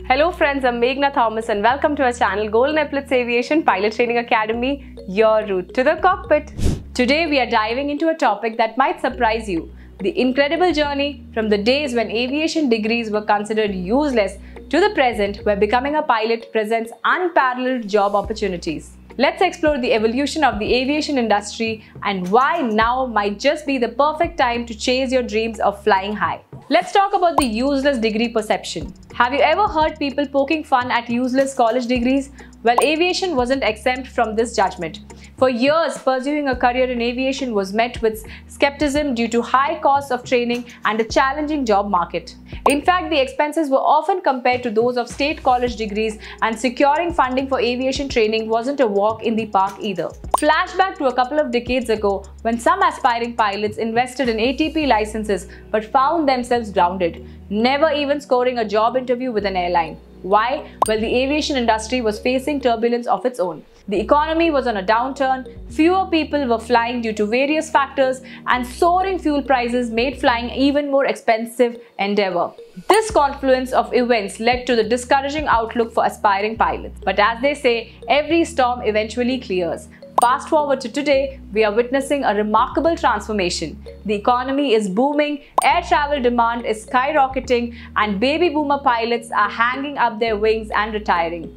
Hello friends, I'm Meghna Thomas and welcome to our channel Epaulettes Aviation Pilot Training Academy, your route to the cockpit. Today we are diving into a topic that might surprise you. The incredible journey from the days when aviation degrees were considered useless to the present where becoming a pilot presents unparalleled job opportunities. Let's explore the evolution of the aviation industry and why now might just be the perfect time to chase your dreams of flying high. Let's talk about the useless degree perception. Have you ever heard people poking fun at useless college degrees? Well, aviation wasn't exempt from this judgment. For years, pursuing a career in aviation was met with skepticism due to high costs of training and a challenging job market. In fact, the expenses were often compared to those of state college degrees, and securing funding for aviation training wasn't a walk in the park either. Flashback to a couple of decades ago when some aspiring pilots invested in ATP licenses but found themselves grounded, never even scoring a job interview with an airline. Why? Well, the aviation industry was facing turbulence of its own. The economy was on a downturn, fewer people were flying due to various factors, and soaring fuel prices made flying even more expensive endeavor. This confluence of events led to the discouraging outlook for aspiring pilots. But as they say, every storm eventually clears. Fast forward to today, we are witnessing a remarkable transformation. The economy is booming, air travel demand is skyrocketing, and baby boomer pilots are hanging up their wings and retiring.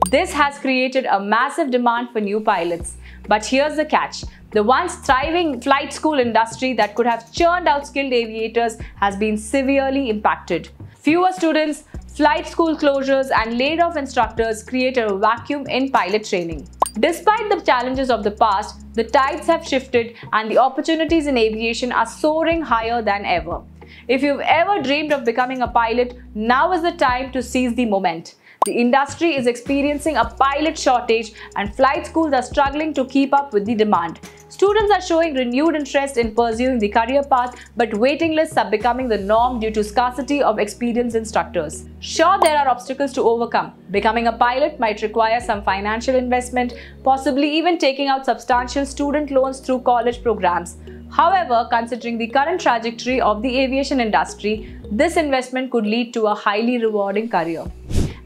This has created a massive demand for new pilots. But here's the catch. The once thriving flight school industry that could have churned out skilled aviators has been severely impacted. Fewer students, flight school closures, and laid-off instructors create a vacuum in pilot training. Despite the challenges of the past, the tides have shifted and the opportunities in aviation are soaring higher than ever. If you've ever dreamed of becoming a pilot, now is the time to seize the moment. The industry is experiencing a pilot shortage and flight schools are struggling to keep up with the demand. Students are showing renewed interest in pursuing the career path, but waiting lists are becoming the norm due to scarcity of experienced instructors. Sure, there are obstacles to overcome. Becoming a pilot might require some financial investment, possibly even taking out substantial student loans through college programs. However, considering the current trajectory of the aviation industry, this investment could lead to a highly rewarding career.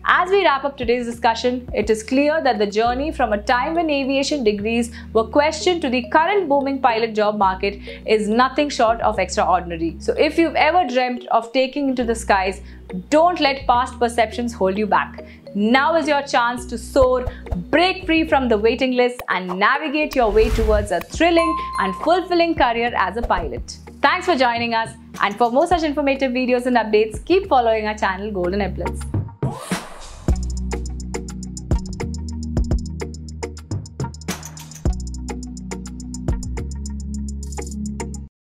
As we wrap up today's discussion, it is clear that the journey from a time when aviation degrees were questioned to the current booming pilot job market is nothing short of extraordinary. So if you've ever dreamt of taking into the skies, don't let past perceptions hold you back. Now is your chance to soar, break free from the waiting list, and navigate your way towards a thrilling and fulfilling career as a pilot. Thanks for joining us, and for more such informative videos and updates, keep following our channel Epaulettes.